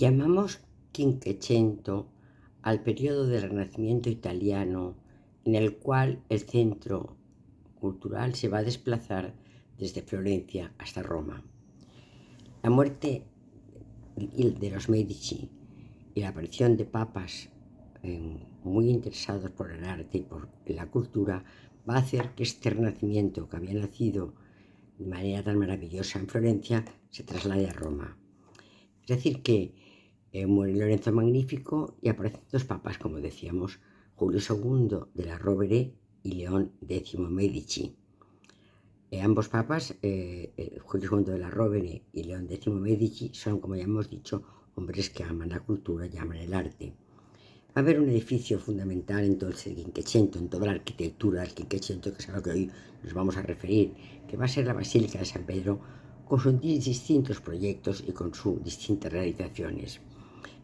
Llamamos Quinquecento al periodo del Renacimiento italiano, en el cual el centro cultural se va a desplazar desde Florencia hasta Roma. La muerte de los Medici y la aparición de papas muy interesados por el arte y por la cultura va a hacer que este renacimiento que había nacido de manera tan maravillosa en Florencia se traslade a Roma. Es decir, que muere Lorenzo Magnífico y aparecen dos papas, como decíamos, Julio II de la Rovere y León X Medici. Ambos papas, Julio II de la Rovere y León X Medici, son, como ya hemos dicho, hombres que aman la cultura y aman el arte. Va a haber un edificio fundamental en todo el Quinquecento, en toda la arquitectura del Quinquecento, que es a lo que hoy nos vamos a referir, que va a ser la Basílica de San Pedro, con sus distintos proyectos y con sus distintas realizaciones.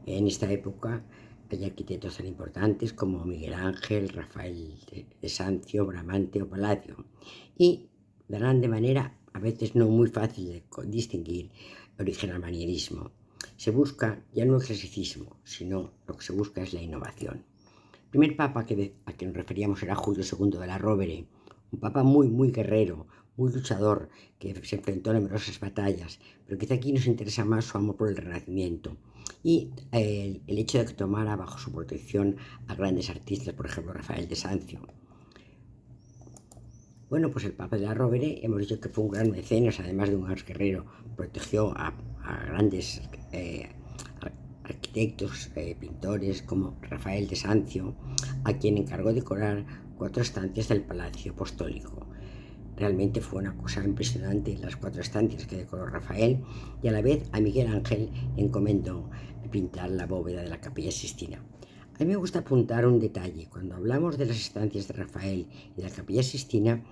En esta época hay arquitectos tan importantes como Miguel Ángel, Rafael de Sancio, Bramante o Palladio, y darán de manera a veces no muy fácil de distinguir origen al manierismo. Se busca ya no el clasicismo, sino lo que se busca es la innovación. El primer papa a que nos referíamos era Julio II de la Rovere, un papa muy guerrero, muy luchador, que se enfrentó a numerosas batallas, pero quizá aquí nos interesa más su amor por el Renacimiento y el hecho de que tomara bajo su protección a grandes artistas, por ejemplo Rafael de Sancio. Bueno, pues el Papa de la Rovere, hemos dicho que fue un gran mecenas, además de un gran guerrero, protegió a grandes arquitectos, pintores como Rafael de Sancio, a quien encargó decorar 4 estancias del Palacio Apostólico. Realmente fue una cosa impresionante las 4 estancias que decoró Rafael, y a la vez a Miguel Ángel encomendó pintar la bóveda de la Capilla Sixtina. A mí me gusta apuntar un detalle. Cuando hablamos de las estancias de Rafael y de la Capilla Sixtina,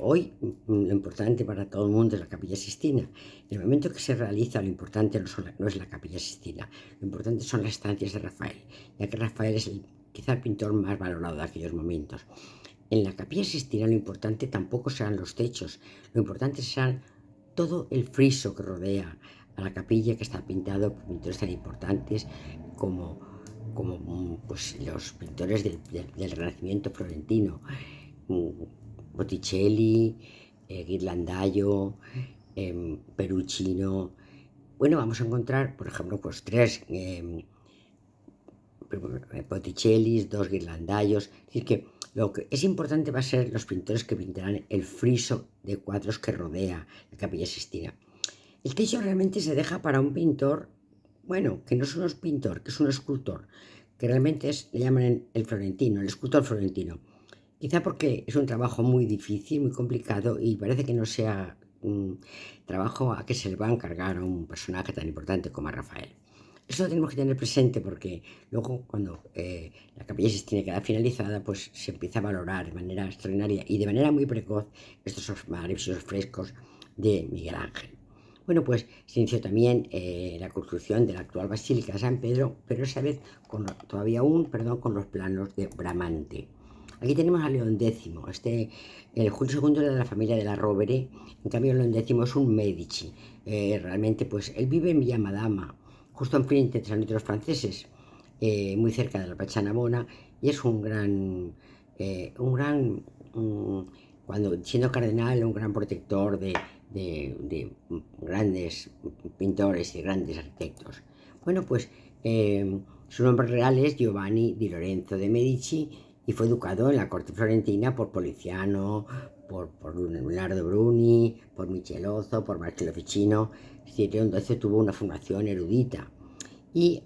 hoy lo importante para todo el mundo es la Capilla Sixtina. En el momento que se realiza, lo importante no es la Capilla Sixtina, lo importante son las estancias de Rafael, ya que Rafael es quizá el pintor más valorado de aquellos momentos. En la Capilla Sixtina lo importante tampoco serán los techos, lo importante serán todo el friso que rodea a la capilla, que está pintado por pintores tan importantes como pues, los pintores del Renacimiento florentino, Botticelli, Ghirlandaio, Perugino. Bueno, vamos a encontrar, por ejemplo, pues 3 Botticellis, 2 Ghirlandaios. Es decir, que lo que es importante va a ser los pintores que pintarán el friso de cuadros que rodea la Capilla Sixtina. El techo realmente se deja para un pintor, bueno, que no es un pintor, que es un escultor, que realmente le llaman el florentino, el escultor florentino. Quizá porque es un trabajo muy difícil, muy complicado, y parece que no sea un trabajo a que se le va a encargar a un personaje tan importante como a Rafael. Eso lo tenemos que tener presente, porque luego cuando la Capilla Sixtina queda finalizada, pues se empieza a valorar de manera extraordinaria y de manera muy precoz estos maravillosos frescos de Miguel Ángel. Bueno, pues se inició también la construcción de la actual Basílica de San Pedro, pero esa vez con los planos de Bramante. Aquí tenemos a León X. El Julio II era de la familia de la Rovere, en cambio León X es un Medici. Realmente, pues él vive en Villa Madama, justo enfrente de San Luis de los Franceses, muy cerca de la Plaza Navona, y es cuando siendo cardenal, un gran protector de grandes pintores y grandes arquitectos. Bueno, pues su nombre real es Giovanni di Lorenzo de Medici y fue educado en la corte florentina por Poliziano, por Leonardo Bruni, por Michelozzo, por Marcello Ficino. Es decir, entonces tuvo una formación erudita y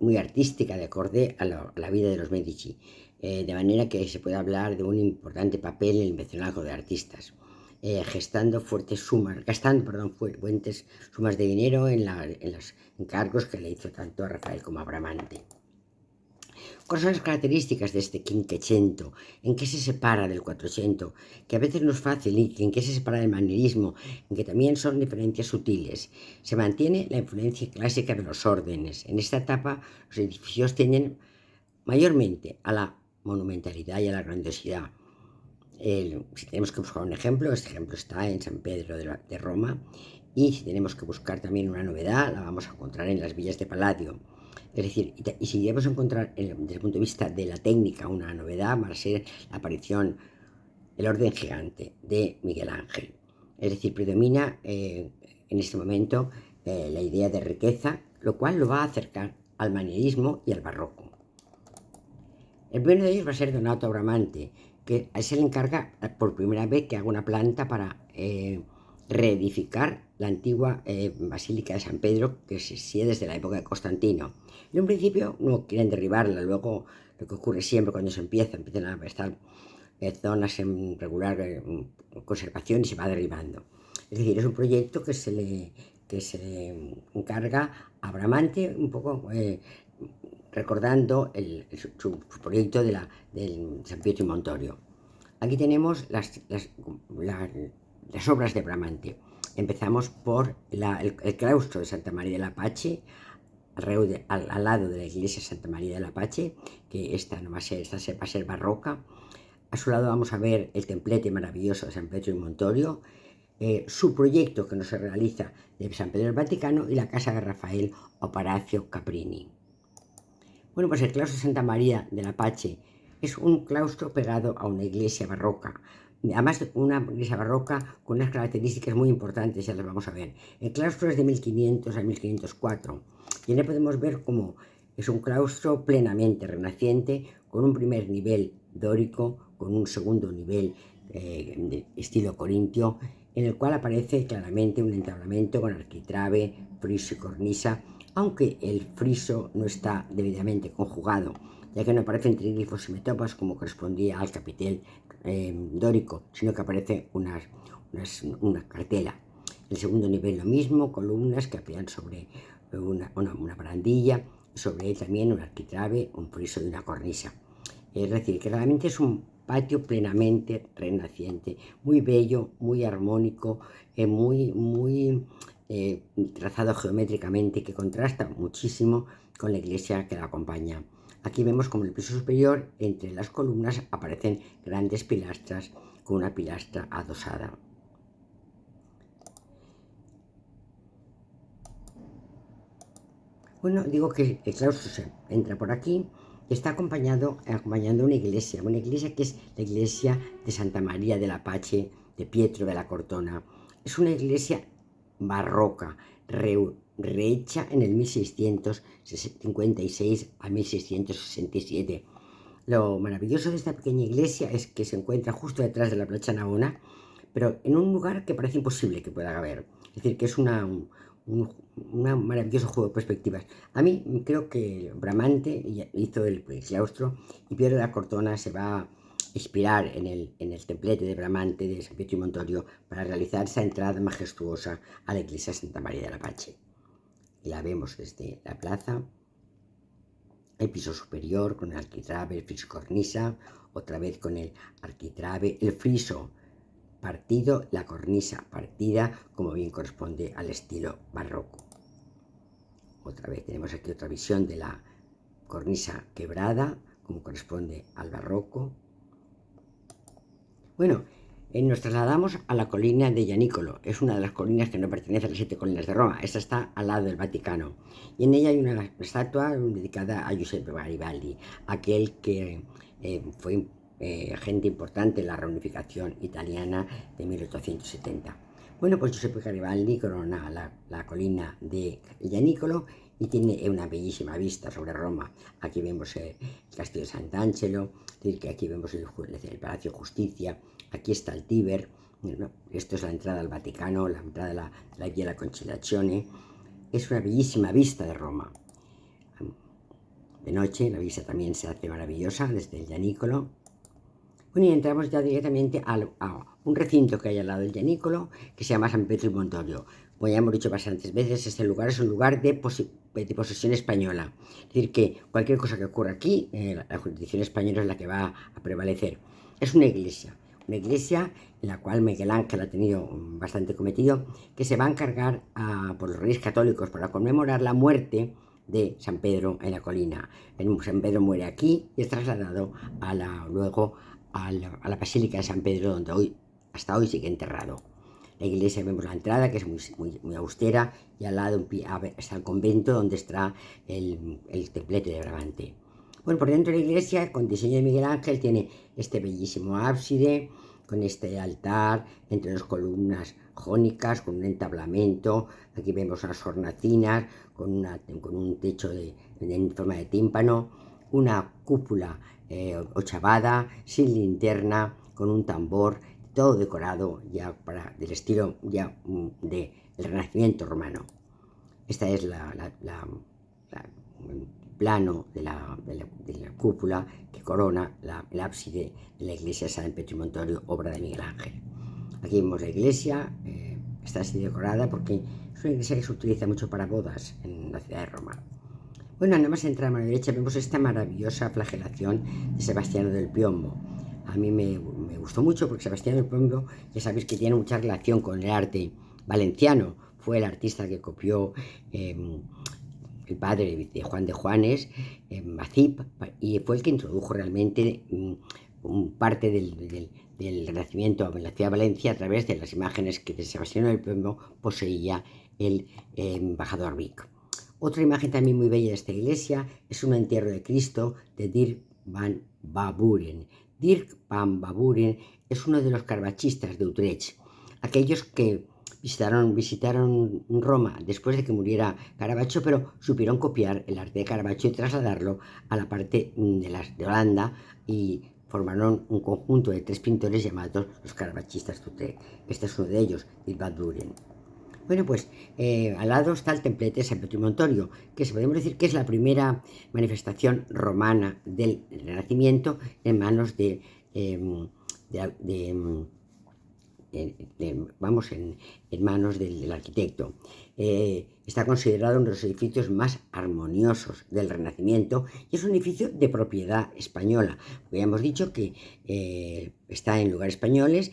muy artística, de acorde a la vida de los Medici, de manera que se puede hablar de un importante papel en el mecenazgo de artistas, gastando fuertes sumas de dinero en los encargos que le hizo tanto a Rafael como a Bramante. ¿Cuáles son las características de este Quinquecento? ¿En qué se separa del Quattrocento? Que a veces no es fácil. ¿Y en qué se separa del manierismo? En que también son diferencias sutiles. Se mantiene la influencia clásica de los órdenes. En esta etapa los edificios tienden mayormente a la monumentalidad y a la grandiosidad. Si tenemos que buscar un ejemplo, este ejemplo está en San Pedro de Roma, Y si tenemos que buscar también una novedad, la vamos a encontrar en las villas de Palladio. Es decir, y si debemos encontrar desde el punto de vista de la técnica una novedad, va a ser la aparición del orden gigante de Miguel Ángel. Es decir, predomina en este momento la idea de riqueza, lo cual lo va a acercar al manierismo y al barroco. El primero de ellos va a ser Donato Bramante, que se le encarga por primera vez que haga una planta para reedificar la antigua Basílica de San Pedro, que existía desde la época de Constantino. En un principio no quieren derribarla, luego lo que ocurre siempre cuando empiezan a estar zonas en regular conservación y se va derribando. Es decir, es un proyecto que se le encarga a Bramante, un poco recordando su proyecto del San Pietro y Montorio. Aquí tenemos las obras de Bramante. Empezamos por el claustro de Santa María del Apache, al lado de la iglesia Santa María del Apache, que esta va a ser barroca. A su lado vamos a ver el templete maravilloso de San Pietro y Montorio, su proyecto que no se realiza de San Pedro del Vaticano y la casa de Rafael Oparacio Caprini. Bueno, pues el claustro de Santa María del Apache es un claustro pegado a una iglesia barroca. Además, una iglesia barroca con unas características muy importantes, ya las vamos a ver. El claustro es de 1500 a 1504 y en él podemos ver cómo es un claustro plenamente renaciente, con un primer nivel dórico, con un segundo nivel de estilo corintio, en el cual aparece claramente un entablamento con arquitrabe, friso y cornisa, aunque el friso no está debidamente conjugado, ya que no aparecen tríglifos y metopas como correspondía al capitel dórico, sino que aparece una cartela. El segundo nivel lo mismo, columnas que apoyan sobre una barandilla, sobre él también un arquitrabe, un friso y una cornisa. Es decir, que realmente es un patio plenamente renaciente, muy bello, muy armónico, muy trazado geométricamente, que contrasta muchísimo con la iglesia que la acompaña. Aquí vemos como en el piso superior, entre las columnas, aparecen grandes pilastras con una pilastra adosada. Bueno, digo que el claustro se entra por aquí y está acompañando una iglesia que es la iglesia de Santa María del Apache de Pietro de la Cortona. Es una iglesia barroca, rehecha en el 1656 a 1667. Lo maravilloso de esta pequeña iglesia es que se encuentra justo detrás de la Plaza Navona, pero en un lugar que parece imposible que pueda haber. Es decir, que es un maravilloso juego de perspectivas. A mí creo que Bramante hizo el claustro y Piero de la Cortona se va a inspirar en el templete de Bramante de San Pietro y Montorio para realizar esa entrada majestuosa a la iglesia Santa María del Apache. Y la vemos desde la plaza, el piso superior con el arquitrabe, el friso cornisa, otra vez con el arquitrabe, el friso partido, la cornisa partida, como bien corresponde al estilo barroco. Otra vez tenemos aquí otra visión de la cornisa quebrada, como corresponde al barroco. Bueno, nos trasladamos a la colina de Gianicolo. Es una de las colinas que no pertenece a las 7 colinas de Roma. Esta está al lado del Vaticano. Y en ella hay una estatua dedicada a Giuseppe Garibaldi, aquel que fue agente importante en la reunificación italiana de 1870. Bueno, pues Giuseppe Garibaldi corona la colina de Gianicolo y tiene una bellísima vista sobre Roma. Aquí vemos el castillo de Sant'Angelo, es decir, que aquí vemos el Palacio de Justicia, aquí está el Tíber, esto es la entrada al Vaticano, la entrada de la Via della Conciliazione. Es una bellísima vista de Roma. De noche la vista también se hace maravillosa desde el Gianicolo. Bueno, y entramos ya directamente a un recinto que hay al lado del Gianicolo, que se llama San Pietro y Montorio. Como ya hemos dicho bastantes veces, este lugar es un lugar de posesión española. Es decir, que cualquier cosa que ocurra aquí, la jurisdicción española es la que va a prevalecer. Es una iglesia en la cual Miguel Ángel ha tenido bastante cometido, que se va a encargar por los reyes católicos para conmemorar la muerte de San Pedro en la colina. San Pedro muere aquí y es trasladado luego a la Basílica de San Pedro, donde hasta hoy sigue enterrado. la iglesia vemos la entrada, que es muy austera, y al lado está el convento donde está el templete de Bramante. Bueno, por dentro de la iglesia, con diseño de Miguel Ángel, tiene este bellísimo ábside, con este altar entre dos columnas jónicas, con un entablamento. Aquí vemos unas hornacinas, con un techo en forma de tímpano, una cúpula ochavada, sin linterna, con un tambor, todo decorado ya del estilo ya del Renacimiento romano. Esta es el plano de la cúpula que corona el ábside de la iglesia de San Petro y Montorio, obra de Miguel Ángel. Aquí vemos la iglesia, está así decorada porque es una iglesia que se utiliza mucho para bodas en la ciudad de Roma. Bueno, nada más entrar a mano derecha vemos esta maravillosa flagelación de Sebastiano del Piombo. A mí me gustó mucho porque Sebastiano del Piombo, ya sabéis que tiene mucha relación con el arte valenciano. Fue el artista que copió el padre de Juan de Juanes, Macip, y fue el que introdujo realmente parte del Renacimiento en la ciudad de Valencia a través de las imágenes que de Sebastiano del Piombo poseía el embajador Vic. Otra imagen también muy bella de esta iglesia es un entierro de Cristo de Dirk van Baburen. Dirk van Baburen es uno de los carvachistas de Utrecht, aquellos que visitaron Roma después de que muriera Caravaggio, pero supieron copiar el arte de Caravaggio y trasladarlo a la parte de Holanda, y formaron un conjunto de 3 pintores llamados los caravaggistas de Utrecht. Este es uno de ellos, Dirk van Baburen. Bueno, pues al lado está el templete de San Petro y Montorio, que podemos decir que es la primera manifestación romana del Renacimiento en manos en manos del arquitecto. Está considerado uno de los edificios más armoniosos del Renacimiento y es un edificio de propiedad española. Ya hemos dicho que está en lugares españoles.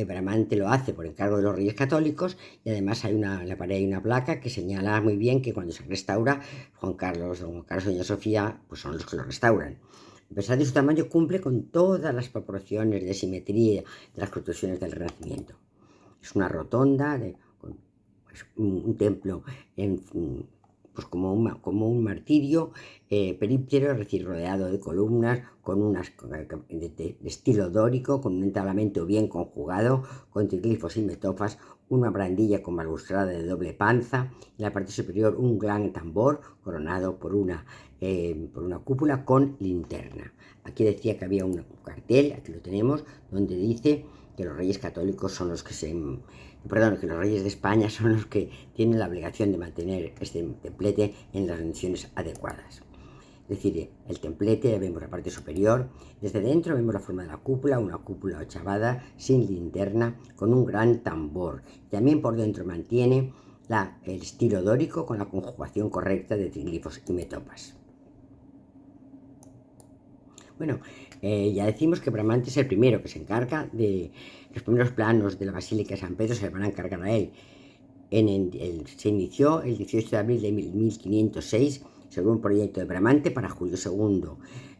Bramante lo hace por encargo de los Reyes Católicos, y además en la pared hay una placa que señala muy bien que cuando se restaura, Juan Carlos y doña Sofía pues son los que lo restauran. A pesar de su tamaño, cumple con todas las proporciones de simetría de las construcciones del Renacimiento. Es una rotonda, un templo pues como un martirio períptero, es decir, rodeado de columnas, con unas de estilo dórico, con un entablamento bien conjugado, con triglifos y metofas, una barandilla con balustrada de doble panza, en la parte superior un gran tambor coronado por una cúpula con linterna. Aquí decía que había un cartel, aquí lo tenemos, donde dice que los Reyes Católicos son los que que los Reyes de España son los que tienen la obligación de mantener este templete en las condiciones adecuadas. Es decir, el templete, vemos la parte superior, desde dentro vemos la forma de la cúpula, una cúpula ochavada, sin linterna, con un gran tambor. También por dentro mantiene el estilo dórico con la conjugación correcta de triglifos y metopas. Bueno, ya decimos que Bramante es el primero que se encarga de los primeros planos de la Basílica de San Pedro, se le van a encargar a él. Se inició el 18 de abril de 1506 según un proyecto de Bramante para Julio II.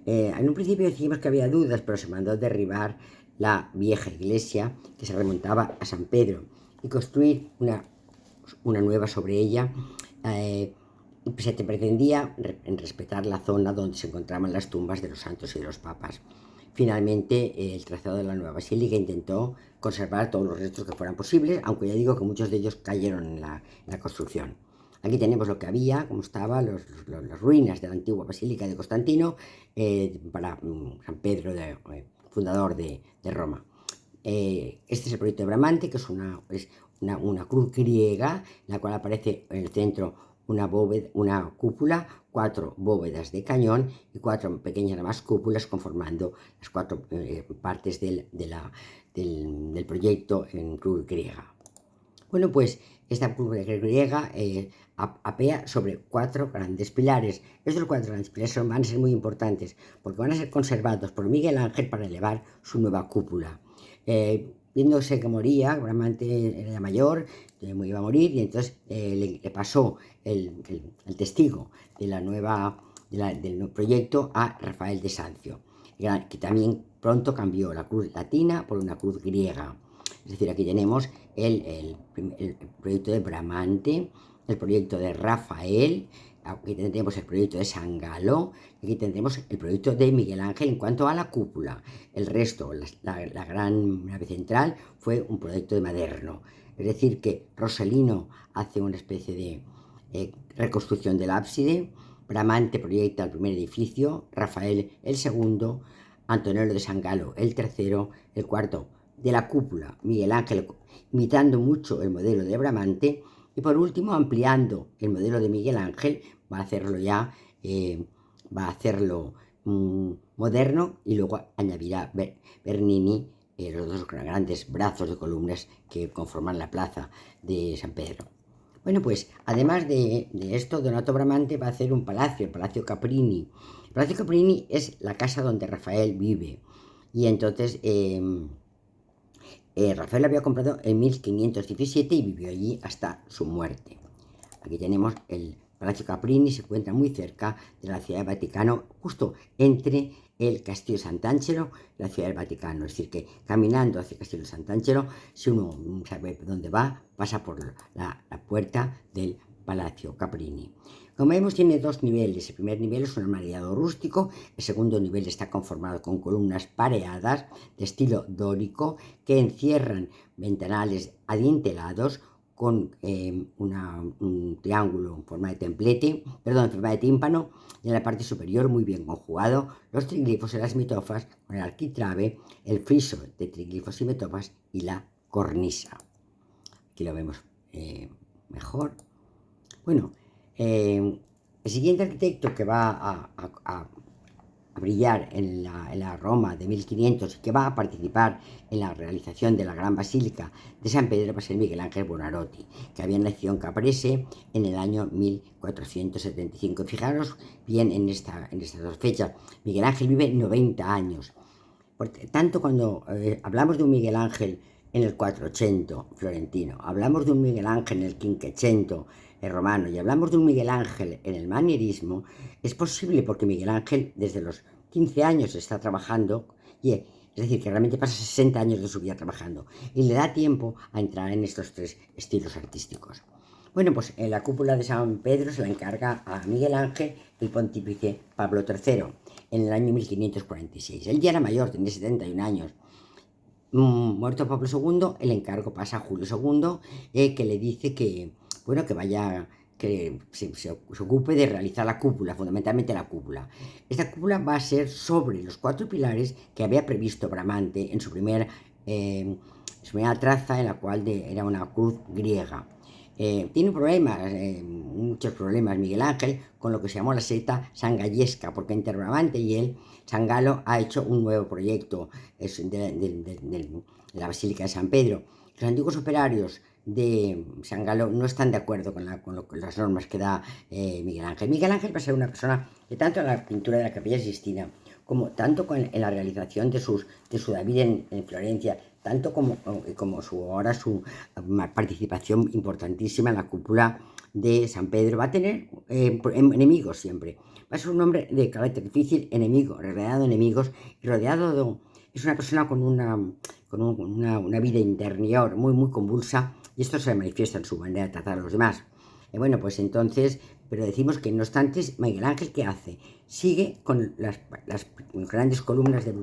En un principio decíamos que había dudas, pero se mandó derribar la vieja iglesia que se remontaba a San Pedro y construir una nueva sobre ella. Se pretendía respetar la zona donde se encontraban las tumbas de los santos y de los papas. Finalmente, el trazado de la nueva basílica intentó conservar todos los restos que fueran posibles, aunque ya digo que muchos de ellos cayeron en la construcción. Aquí tenemos lo que había, cómo estaban las ruinas de la antigua basílica de Constantino para San Pedro, fundador de Roma. Este es el proyecto de Bramante, que es una cruz griega, en la cual aparece en el centro una cúpula, 4 bóvedas de cañón y 4 pequeñas más cúpulas conformando las 4 partes del proyecto en cruz griega. Bueno, pues esta cruz griega apea sobre 4 grandes pilares. Estos 4 grandes pilares van a ser muy importantes porque van a ser conservados por Miguel Ángel para elevar su nueva cúpula. Viéndose que moría, Bramante era mayor, iba a morir, y entonces le pasó el testigo del nuevo proyecto a Rafael de Sancio, que también pronto cambió la cruz latina por una cruz griega. Es decir, aquí tenemos el proyecto de Bramante, el proyecto de Rafael, aquí tendremos el proyecto de San Galo, aquí tendremos el proyecto de Miguel Ángel en cuanto a la cúpula. El resto, la gran nave central, fue un proyecto de Maderno. Es decir, que Rossellino hace una especie de reconstrucción del ábside, Bramante proyecta el primer edificio, Rafael el segundo, Antonello de San Galo el tercero, el cuarto de la cúpula, Miguel Ángel, imitando mucho el modelo de Bramante, y por último, ampliando el modelo de Miguel Ángel, va a hacerlo ya, va a hacerlo moderno, y luego añadirá Bernini los dos grandes brazos de columnas que conforman la plaza de San Pedro. Bueno, pues además de esto, Donato Bramante va a hacer un palacio, el Palacio Caprini. El Palacio Caprini es la casa donde Rafael vive. Y entonces Rafael lo había comprado en 1517 y vivió allí hasta su muerte. Aquí tenemos el Palacio Caprini, se encuentra muy cerca de la Ciudad del Vaticano, justo entre el Castillo de Sant'Angelo y la Ciudad del Vaticano. Es decir, que caminando hacia el Castillo de Sant'Angelo, si uno sabe dónde va, pasa por la puerta del Palacio Caprini. Como vemos, tiene dos niveles. El primer nivel es un almohadillado rústico, el segundo nivel está conformado con columnas pareadas de estilo dórico que encierran ventanales adintelados con un triángulo en forma de templete, en forma de tímpano, y en la parte superior muy bien conjugado los triglifos y las mitofas con el arquitrabe, el friso de triglifos y mitofas y la cornisa. Aquí lo vemos mejor. Bueno, el siguiente arquitecto que va a brillar en la Roma de 1500 y que va a participar en la realización de la gran basílica de San Pedro va a ser Miguel Ángel Buonarroti, que había nacido en Caprese en el año 1475. Fijaros bien en estas dos fechas. Miguel Ángel vive 90 años. Por tanto, cuando hablamos de un Miguel Ángel en el 400 florentino, hablamos de un Miguel Ángel en el 500 romano y hablamos de un Miguel Ángel en el manierismo, es posible porque Miguel Ángel desde los 15 años está trabajando, es decir, que realmente pasa 60 años de su vida trabajando y le da tiempo a entrar en estos tres estilos artísticos. Bueno, pues en la cúpula de San Pedro se la encarga a Miguel Ángel el pontífice Pablo III en el año 1546. Él ya era mayor, tenía 71 años. Muerto Pablo II, el encargo pasa a Julio II, que le dice que, bueno, que vaya, que se ocupe de realizar la cúpula, fundamentalmente la cúpula. Esta cúpula va a ser sobre los 4 pilares que había previsto Bramante en su primera traza, en la cual era una cruz griega. Tiene problemas, muchos problemas Miguel Ángel con lo que se llamó la secta sangallesca, porque entre Bramante y él, San Galo ha hecho un nuevo proyecto de la Basílica de San Pedro. Los antiguos operarios de San Galo no están de acuerdo con las normas que da Miguel Ángel. Miguel Ángel va a ser una persona que tanto en la pintura de la Capilla Sixtina como tanto en la realización de su David en Florencia, tanto como su participación importantísima en la cúpula de San Pedro, va a tener enemigos siempre. Va a ser un hombre de carácter difícil, rodeado de enemigos, y es una persona con una vida interior muy convulsa, y esto se manifiesta en su manera de tratar a los demás. Bueno, pues entonces, pero decimos que no obstante, Miguel Ángel, ¿qué hace? Sigue con las grandes columnas de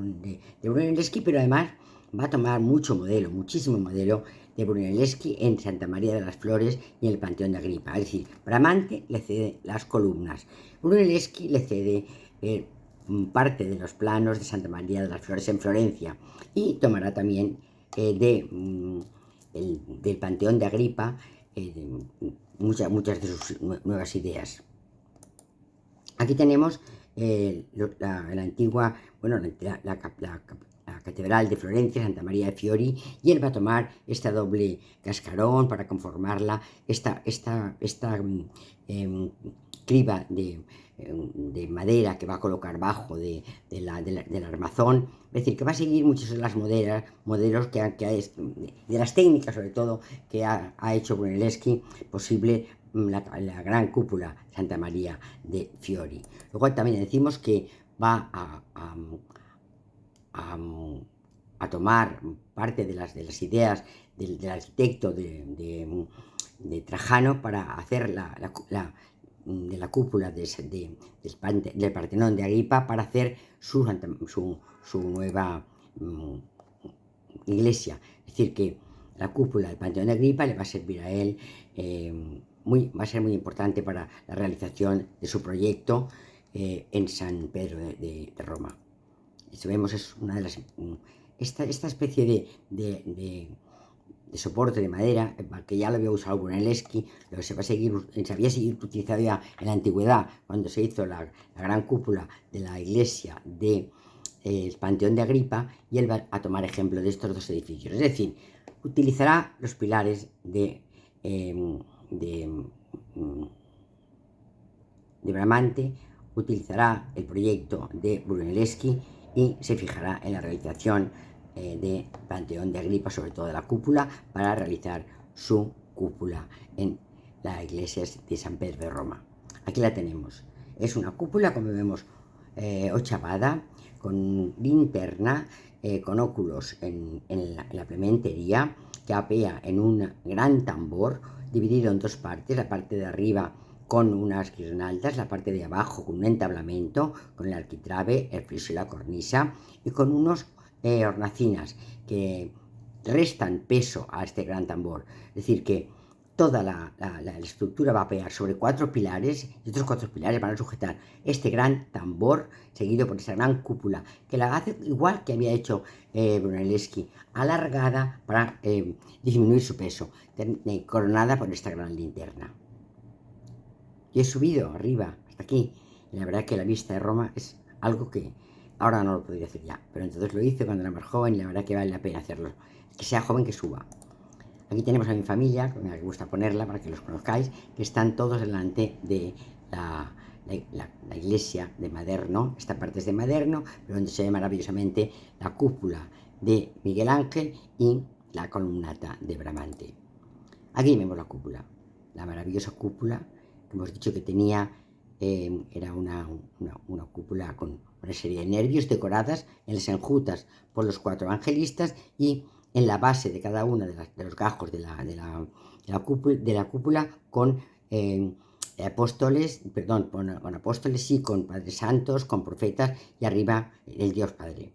Brunelleschi, pero además va a tomar muchísimo modelo de Brunelleschi en Santa María de las Flores y en el Panteón de Agripa. Es decir, Bramante le cede las columnas, Brunelleschi le cede parte de los planos de Santa María de las Flores en Florencia, y tomará también del Panteón de Agripa muchas de sus nuevas ideas. Aquí tenemos la antigua, la Catedral de Florencia, Santa María de Fiori, y él va a tomar esta doble cascarón para conformarla, esta criba de madera que va a colocar bajo del armazón. Es decir, que va a seguir muchos de los modelos de las técnicas, sobre todo, que ha hecho Brunelleschi posible la gran cúpula Santa María de Fiori. Luego también decimos que va a a tomar parte de las ideas del arquitecto de Trajano para hacer de la cúpula del Partenón de Agripa para hacer su nueva iglesia. Es decir, que la cúpula del Panteón de Agripa le va a servir a él, va a ser muy importante para la realización de su proyecto en San Pedro de Roma. Eso vemos, es una de las... Esta especie de soporte de madera, que ya lo había usado Brunelleschi, se había seguido utilizado ya en la antigüedad, cuando se hizo la gran cúpula de la iglesia del Panteón de Agripa, y él va a tomar ejemplo de estos dos edificios. Es decir, utilizará los pilares de Bramante, utilizará el proyecto de Brunelleschi y se fijará en la realización de Panteón de Agripa, sobre todo de la cúpula, para realizar su cúpula en la iglesia de San Pedro de Roma. Aquí la tenemos. Es una cúpula, como vemos, ochavada, con linterna, con óculos en la plementería, que apea en un gran tambor dividido en dos partes, la parte de arriba con unas guirnaldas, la parte de abajo con un entablamento, con el arquitrabe, el friso y la cornisa, y con unos hornacinas que restan peso a este gran tambor. Es decir, que toda la estructura va a apear sobre 4 pilares, y estos 4 pilares van a sujetar este gran tambor, seguido por esa gran cúpula, que la hace igual que había hecho Brunelleschi, alargada para disminuir su peso, coronada por esta gran linterna. Y he subido arriba, hasta aquí, y la verdad que la vista de Roma es algo que ahora no lo podría hacer ya, pero entonces lo hice cuando era más joven y la verdad que vale la pena hacerlo. Que sea joven, que suba. Aquí tenemos a mi familia, que me gusta ponerla para que los conozcáis, que están todos delante de la iglesia de Maderno. Esta parte es de Maderno, pero donde se ve maravillosamente la cúpula de Miguel Ángel y la columnata de Bramante. Aquí vemos la cúpula, la maravillosa cúpula que hemos dicho que tenía, era una cúpula con una serie de nervios decoradas en las enjutas por los 4 evangelistas, y en la base de cada uno de los gajos de la cúpula con apóstoles, con apóstoles y con padres santos, con profetas, y arriba el Dios Padre.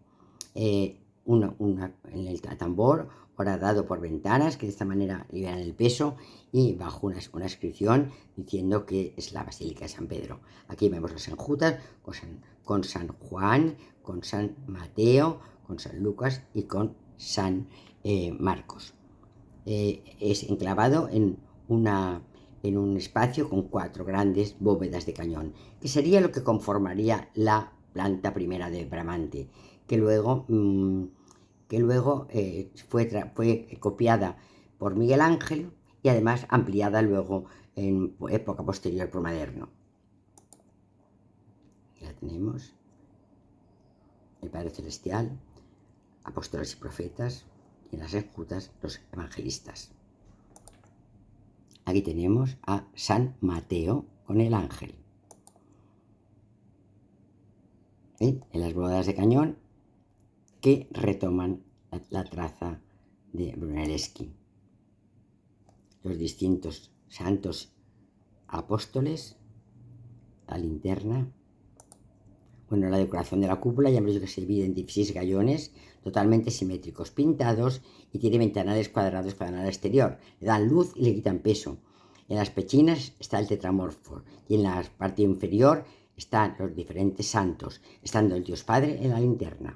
En el tambor, horadado por ventanas, que de esta manera liberan el peso, y bajo una inscripción diciendo que es la Basílica de San Pedro. Aquí vemos las enjutas con San Juan, con San Mateo, con San Lucas y con San Marcos. Es enclavado en un espacio con 4 grandes bóvedas de cañón, que sería lo que conformaría la planta primera de Bramante, que luego fue copiada por Miguel Ángel y además ampliada luego en época posterior por Maderno. La tenemos, el Padre Celestial, apóstoles y profetas, y en las enjutas los evangelistas. Aquí tenemos a San Mateo con el ángel. En las bóvedas de cañón que retoman la traza de Brunelleschi. Los distintos santos apóstoles, la linterna. Bueno, la decoración de la cúpula ya hemos dicho que se divide en 16 gallones totalmente simétricos, pintados, y tiene ventanales cuadrados para el exterior. Le dan luz y le quitan peso. En las pechinas está el tetramorfo, y en la parte inferior están los diferentes santos, estando el Dios Padre en la linterna.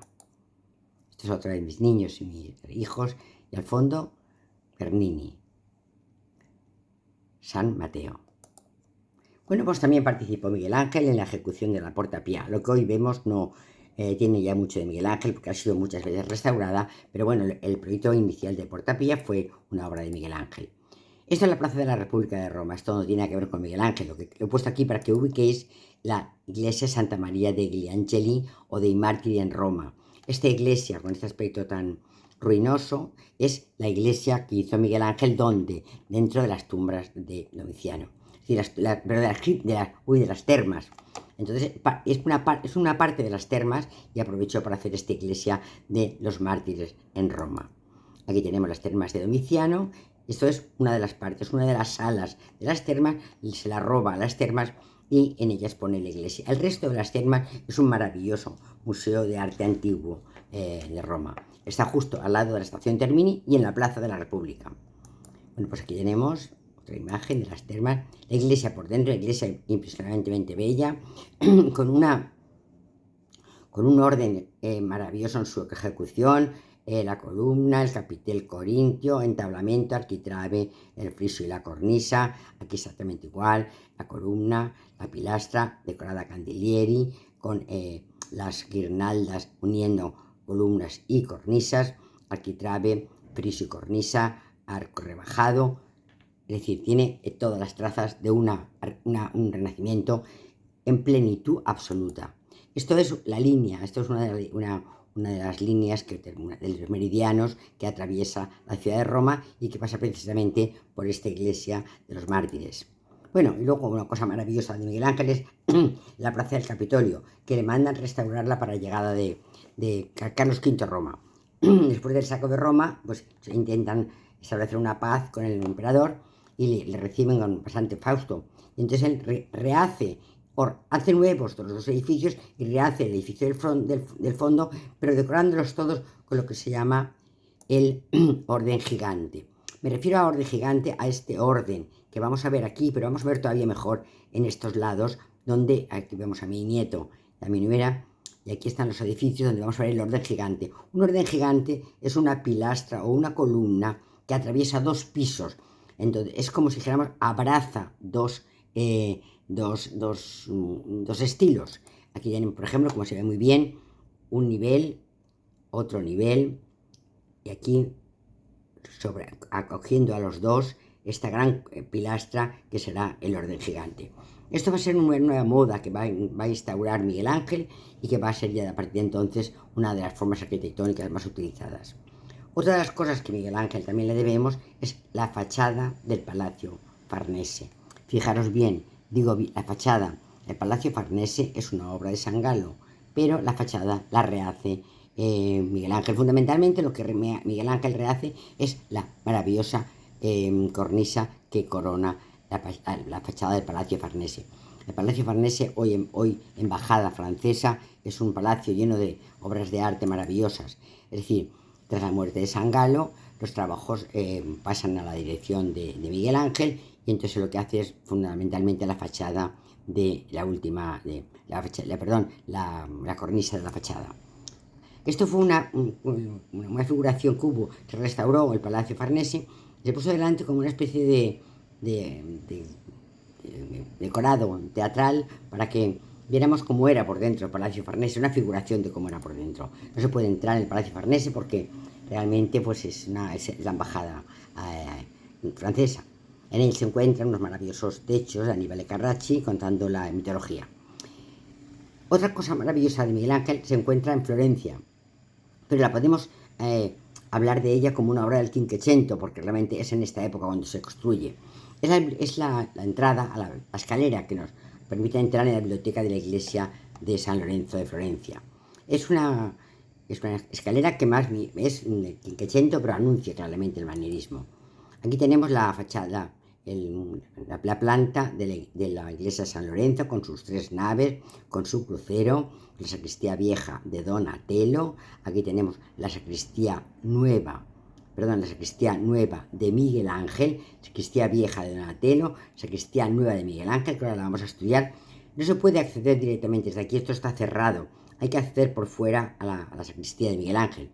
Esto es otro de mis niños y mis hijos, y al fondo Bernini, San Mateo. Bueno, pues también participó Miguel Ángel en la ejecución de la Porta Pía. Lo que hoy vemos no tiene ya mucho de Miguel Ángel, porque ha sido muchas veces restaurada, pero bueno, el proyecto inicial de Porta Pía fue una obra de Miguel Ángel. Esto es la Plaza de la República de Roma. Esto no tiene nada que ver con Miguel Ángel. Lo he puesto aquí para que ubiquéis la iglesia Santa María degli Angeli o dei Martiri en Roma. Esta iglesia, con este aspecto tan ruinoso, es la iglesia que hizo Miguel Ángel, dentro de las tumbas de Domiciano. Es decir, de las termas Entonces es una parte de las termas y aprovechó para hacer esta iglesia de los mártires en Roma. Aquí tenemos las termas de Domiciano. Esto es una de las partes, una de las salas de las termas, se la roba a las termas y en ellas pone la iglesia. El resto de las termas es un maravilloso museo de arte antiguo de Roma. Está justo al lado de la estación Termini y en la Plaza de la República. Bueno, pues aquí tenemos otra imagen de las termas. La iglesia por dentro, la iglesia impresionantemente bella, con un orden maravilloso en su ejecución. La columna, el capitel corintio, entablamento, arquitrabe, el friso y la cornisa, aquí exactamente igual, la columna, la pilastra, decorada candelieri, con las guirnaldas uniendo columnas y cornisas, arquitrabe, friso y cornisa, arco rebajado, es decir, tiene todas las trazas de un renacimiento en plenitud absoluta. Esto es la línea, esto es una de las líneas de los meridianos que atraviesa la ciudad de Roma y que pasa precisamente por esta iglesia de los mártires. Bueno, y luego una cosa maravillosa de Miguel Ángel es la plaza del Capitolio, que le mandan restaurarla para la llegada de Carlos V a Roma. Después del saco de Roma, pues intentan establecer una paz con el emperador y le reciben con bastante Fausto. Y entonces él rehace hace nuevos todos los edificios y rehace el edificio del fondo, pero decorándolos todos con lo que se llama el orden gigante. Me refiero a orden gigante, a este orden que vamos a ver aquí, pero vamos a ver todavía mejor en estos lados, donde aquí vemos a mi nieto y a mi nuera, y aquí están los edificios donde vamos a ver el orden gigante. Un orden gigante es una pilastra o una columna que atraviesa dos pisos. Entonces es como si dijéramos abraza dos estilos. Aquí tienen, por ejemplo, como se ve muy bien, un nivel, otro nivel, y aquí acogiendo a los dos esta gran pilastra que será el orden gigante. Esto va a ser una nueva moda que va a instaurar Miguel Ángel y que va a ser ya a partir de entonces una de las formas arquitectónicas más utilizadas. Otra de las cosas que Miguel Ángel también le debemos es la fachada del Palacio Farnese. Fijaros bien, digo la fachada del Palacio Farnese es una obra de San Galo, pero la fachada la rehace Miguel Ángel. Fundamentalmente lo que Miguel Ángel rehace es la maravillosa cornisa que corona la fachada del Palacio Farnese. El Palacio Farnese, hoy embajada francesa, es un palacio lleno de obras de arte maravillosas. Es decir, tras la muerte de San Galo, los trabajos pasan a la dirección de Miguel Ángel y entonces lo que hace es fundamentalmente la fachada de la cornisa de la fachada. Esto fue una figuración que hubo, se restauró el Palacio Farnese, se puso delante como una especie de decorado teatral para que viéramos cómo era por dentro el Palacio Farnese, una figuración de cómo era por dentro. No se puede entrar en el Palacio Farnese porque realmente pues es la embajada francesa. En él se encuentran unos maravillosos techos de Aníbal Carracci contando la mitología. Otra cosa maravillosa de Miguel Ángel se encuentra en Florencia, pero la podemos hablar de ella como una obra del Quinquecento, porque realmente es en esta época cuando se construye. Es la entrada a la escalera que nos permite entrar en la biblioteca de la iglesia de San Lorenzo de Florencia. Es una escalera que más es del Quinquecento, pero anuncia claramente el manierismo. Aquí tenemos la fachada, la planta de la iglesia de San Lorenzo con sus 3 naves, con su crucero, la sacristía vieja de Donatello. Aquí tenemos la sacristía nueva de Miguel Ángel, sacristía vieja de Donatello, sacristía nueva de Miguel Ángel, que ahora la vamos a estudiar. No se puede acceder directamente desde aquí, esto está cerrado, hay que acceder por fuera a la sacristía de Miguel Ángel.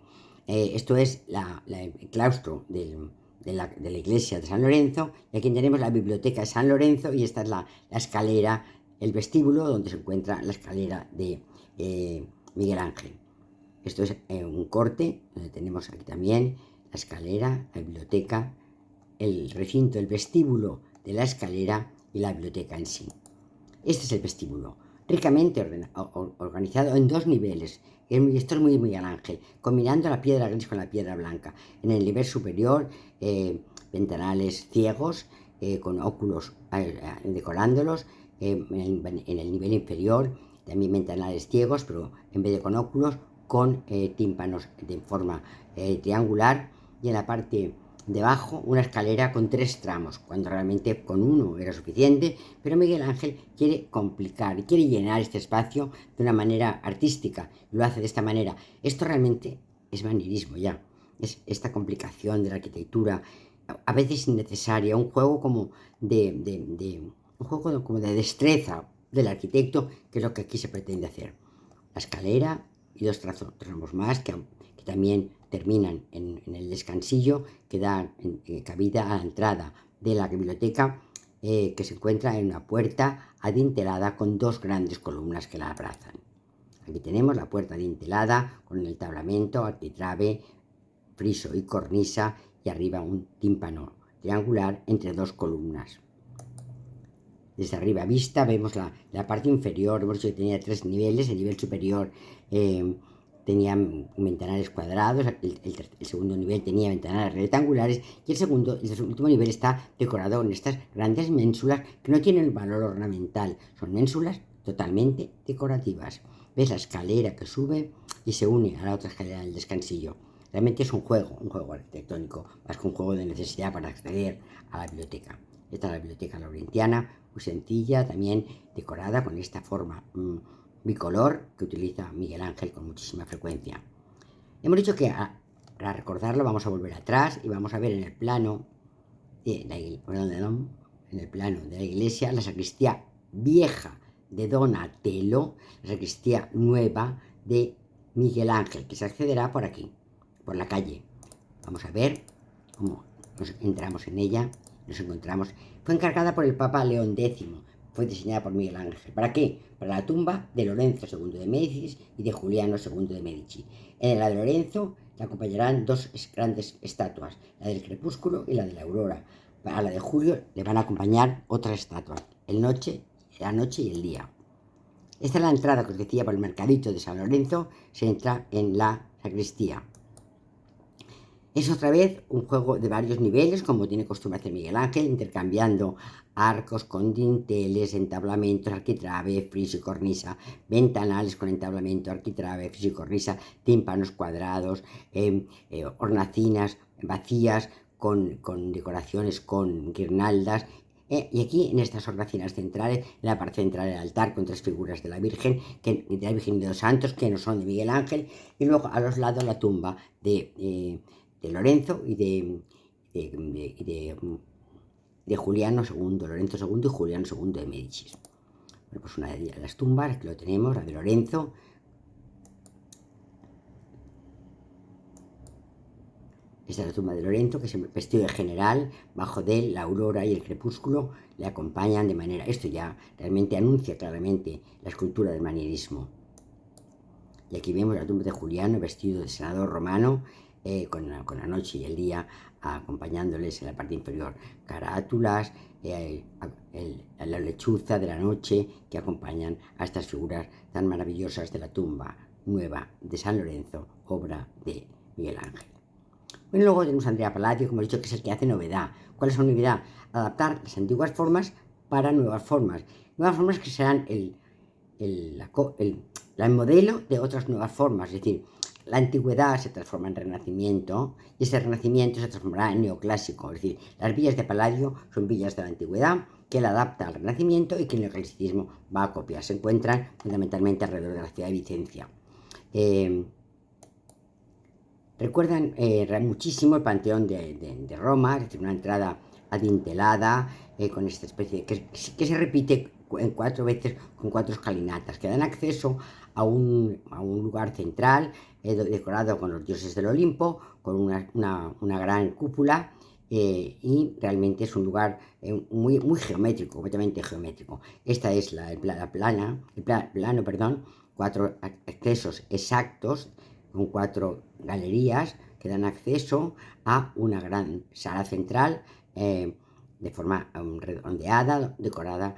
Esto es el claustro de la iglesia de San Lorenzo, y aquí tenemos la biblioteca de San Lorenzo, y esta es la escalera, el vestíbulo donde se encuentra la escalera de Miguel Ángel. Esto es un corte donde tenemos aquí también la escalera, la biblioteca, el recinto, el vestíbulo de la escalera y la biblioteca en sí. Este es el vestíbulo, ricamente organizado en 2 niveles. Esto es muy Miguel Ángel, combinando la piedra gris con la piedra blanca. En el nivel superior, ventanales ciegos con óculos decorándolos, en el nivel inferior, también ventanales ciegos, pero en vez de con óculos, con tímpanos de forma triangular, y en la parte debajo una escalera con 3 tramos, cuando realmente con uno era suficiente, pero Miguel Ángel quiere complicar, quiere llenar este espacio de una manera artística, lo hace de esta manera. Esto realmente es manierismo ya, es esta complicación de la arquitectura, a veces innecesaria, un juego como un juego como de destreza del arquitecto, que es lo que aquí se pretende hacer. La escalera y 2 tramos más que también terminan en el descansillo que da cabida a la entrada de la biblioteca, que se encuentra en una puerta adintelada con 2 grandes columnas que la abrazan. Aquí tenemos la puerta adintelada con el entablamento, arquitrabe, friso y cornisa, y arriba un tímpano triangular entre 2 columnas. Desde arriba vista vemos la parte inferior, hemos dicho que tenía 3 niveles. El nivel superior tenía ventanales cuadrados, el segundo nivel tenía ventanales rectangulares, y el último nivel está decorado con estas grandes ménsulas que no tienen valor ornamental, son ménsulas totalmente decorativas. Ves la escalera que sube y se une a la otra escalera del descansillo. Realmente es un juego arquitectónico, más que un juego de necesidad para acceder a la biblioteca. Esta es la biblioteca laurentiana, muy sencilla, también decorada con esta forma bicolor que utiliza Miguel Ángel con muchísima frecuencia. Hemos dicho que para recordarlo vamos a volver atrás y vamos a ver en el plano de la iglesia la sacristía vieja de Donatello, la sacristía nueva de Miguel Ángel, que se accederá por aquí, por la calle. Vamos a ver cómo nos entramos en ella, nos encontramos. Fue encargada por el Papa León X, fue diseñada por Miguel Ángel. ¿Para qué? Para la tumba de Lorenzo II de Médicis y de Juliano II de Medici. En la de Lorenzo le acompañarán 2 grandes estatuas, la del crepúsculo y la de la aurora. A la de Julio le van a acompañar otras estatuas, la noche y el día. Esta es la entrada que os decía por el mercadito de San Lorenzo, se entra en la sacristía. Es otra vez un juego de varios niveles, como tiene costumbre hacer Miguel Ángel, intercambiando arcos con dinteles, entablamentos, arquitrabe, friso y cornisa, ventanales con entablamento, arquitrabe, friso y cornisa, tímpanos cuadrados, hornacinas vacías con decoraciones, con guirnaldas. Y aquí en estas hornacinas centrales, en la parte central del altar, con 3 figuras de la Virgen y de los Santos, que no son de Miguel Ángel, y luego a los lados la tumba de Lorenzo y de Juliano II, Lorenzo II y Juliano II de Médicis. Bueno, pues una de las tumbas, aquí lo tenemos, la de Lorenzo. Esta es la tumba de Lorenzo, que es vestido de general, bajo de él la aurora y el crepúsculo le acompañan de manera... Esto ya realmente anuncia claramente la escultura del manierismo. Y aquí vemos la tumba de Juliano, vestido de senador romano, con la noche y el día acompañándoles en la parte inferior. Carátulas, la lechuza de la noche que acompañan a estas figuras tan maravillosas de la tumba nueva de San Lorenzo, obra de Miguel Ángel. Bueno, luego tenemos a Andrea Palladio, como he dicho, que es el que hace novedad. ¿Cuál es su novedad? Adaptar las antiguas formas para nuevas formas. Nuevas formas que serán el modelo de otras nuevas formas. Es decir, la antigüedad se transforma en renacimiento y ese renacimiento se transformará en neoclásico. Es decir, las villas de Palladio son villas de la antigüedad que él adapta al renacimiento y que el neoclasicismo va a copiar. Se encuentran fundamentalmente alrededor de la ciudad de Vicencia. Recuerdan muchísimo el Panteón de Roma, es decir, una entrada adintelada con esta especie que se repite en 4 veces con 4 escalinatas que dan acceso a un lugar central decorado con los dioses del Olimpo, con una gran cúpula, y realmente es un lugar muy geométrico, completamente geométrico. Esta es el plano, 4 accesos exactos con 4 galerías que dan acceso a una gran sala central de forma redondeada, decorada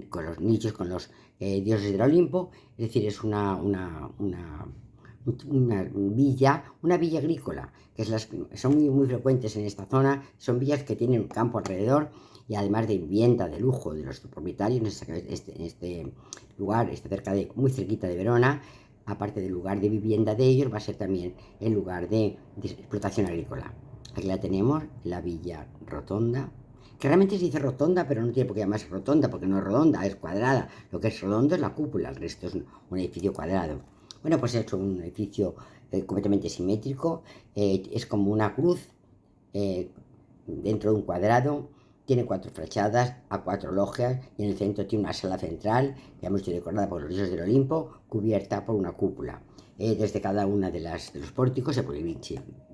con los nichos, con los dioses del Olimpo. Es decir, es una villa agrícola, que son muy frecuentes en esta zona. Son villas que tienen un campo alrededor y además de vivienda de lujo de los propietarios en este lugar, está muy cerquita de Verona. Aparte del lugar de vivienda de ellos, va a ser también el lugar de explotación agrícola. Aquí la tenemos, la Villa Rotonda, que realmente se dice rotonda, pero no tiene por qué llamarse rotonda, porque no es redonda, es cuadrada. Lo que es redondo es la cúpula, el resto es un edificio cuadrado. Bueno, pues he hecho un edificio completamente simétrico, es como una cruz dentro de un cuadrado, tiene 4 fachadas a 4 logias y en el centro tiene una sala central, que hemos dicho decorada por los dioses del Olimpo, cubierta por una cúpula. Desde cada una de los pórticos se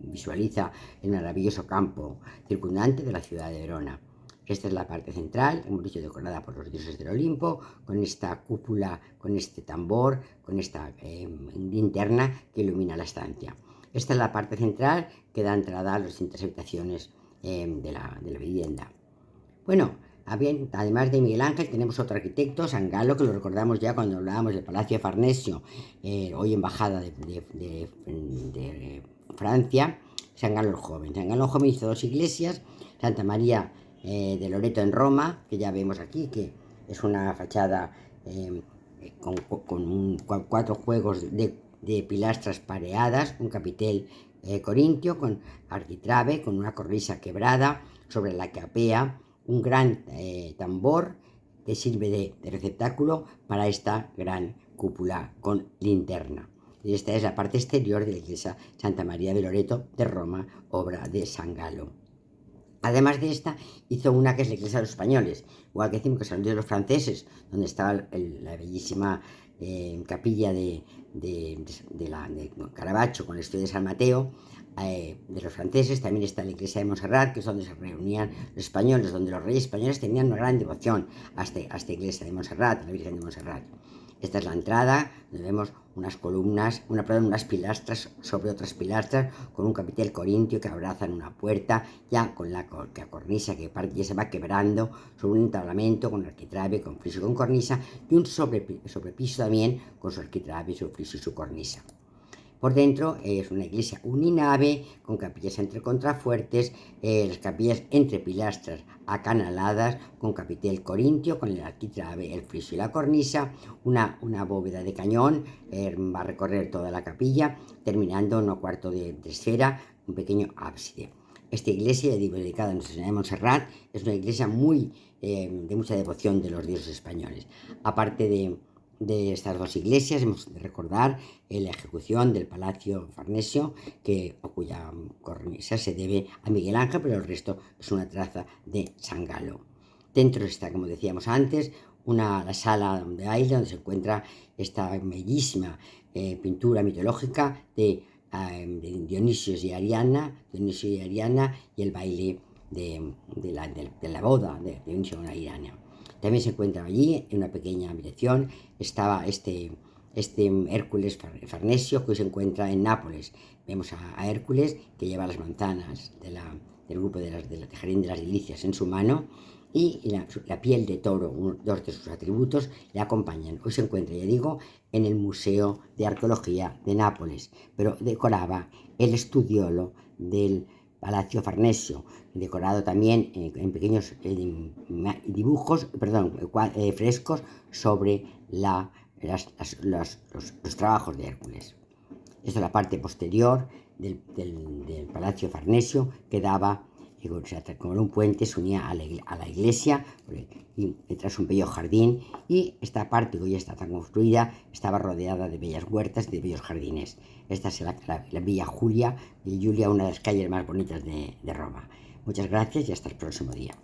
visualiza el maravilloso campo circundante de la ciudad de Verona. Esta es la parte central, hemos dicho decorada por los dioses del Olimpo, con esta cúpula, con este tambor, con esta linterna que ilumina la estancia. Esta es la parte central que da entrada a las distintas habitaciones de la vivienda. Bueno, además de Miguel Ángel, tenemos otro arquitecto, San Galo, que lo recordamos ya cuando hablábamos del Palacio de Farnesio, hoy embajada de Francia. San Galo el Joven. San Galo el Joven hizo 2 iglesias, Santa María de Loreto en Roma, que ya vemos aquí, que es una fachada con 4 juegos de pilastras pareadas, un capitel corintio con arquitrabe, con una cornisa quebrada, sobre la que apea un gran tambor que sirve de receptáculo para esta gran cúpula con linterna. Y esta es la parte exterior de la iglesia Santa María de Loreto de Roma, obra de San Galo. Además de esta, hizo una que es la iglesia de los españoles, igual que decimos que son de los franceses, donde estaba la bellísima capilla de Caravaggio con el estudio de San Mateo. De los franceses también está la iglesia de Montserrat, que es donde se reunían los españoles, donde los reyes españoles tenían una gran devoción a esta iglesia de Montserrat, la Virgen de Montserrat. Esta es la entrada, donde vemos unas columnas, unas pilastras sobre otras pilastras, con un capitel corintio que abrazan una puerta, ya con la cornisa que ya se va quebrando, sobre un entablamento con arquitrabe, con friso y con cornisa, y un sobrepiso también con su arquitrabe, su friso y su cornisa. Por dentro es una iglesia uninave, con capillas entre contrafuertes, las capillas entre pilastras acanaladas, con capitel corintio, con el arquitrabe, el friso y la cornisa, una bóveda de cañón, va a recorrer toda la capilla, terminando en un cuarto de esfera, un pequeño ábside. Esta iglesia, dedicada a Nuestra Señora de Montserrat, es una iglesia de mucha devoción de los dioses españoles. Aparte de estas 2 iglesias, hemos de recordar la ejecución del Palacio Farnesio, cuya cornisa se debe a Miguel Ángel, pero el resto es una traza de San Galo. Dentro está, como decíamos antes, la sala de baile donde se encuentra esta bellísima pintura mitológica de Dionisio y Ariana y el baile de la boda de Dionisio y Ariana. También se encuentra allí, en una pequeña habitación, estaba este Hércules Farnesio, que hoy se encuentra en Nápoles. Vemos a Hércules, que lleva las manzanas del grupo del Jardín de las Delicias en su mano, y la piel de toro, 2 de sus atributos, le acompañan. Hoy se encuentra, ya digo, en el Museo de Arqueología de Nápoles, pero decoraba el estudiolo del Palacio Farnesio, decorado también en pequeños frescos sobre los trabajos de Hércules. Esta es la parte posterior del Palacio Farnesio, que daba, como un puente, se unía a la iglesia, y detrás un bello jardín, y esta parte, que hoy está tan construida, estaba rodeada de bellas huertas y de bellos jardines. Esta es la Villa Julia, una de las calles más bonitas de Roma. Muchas gracias y hasta el próximo día.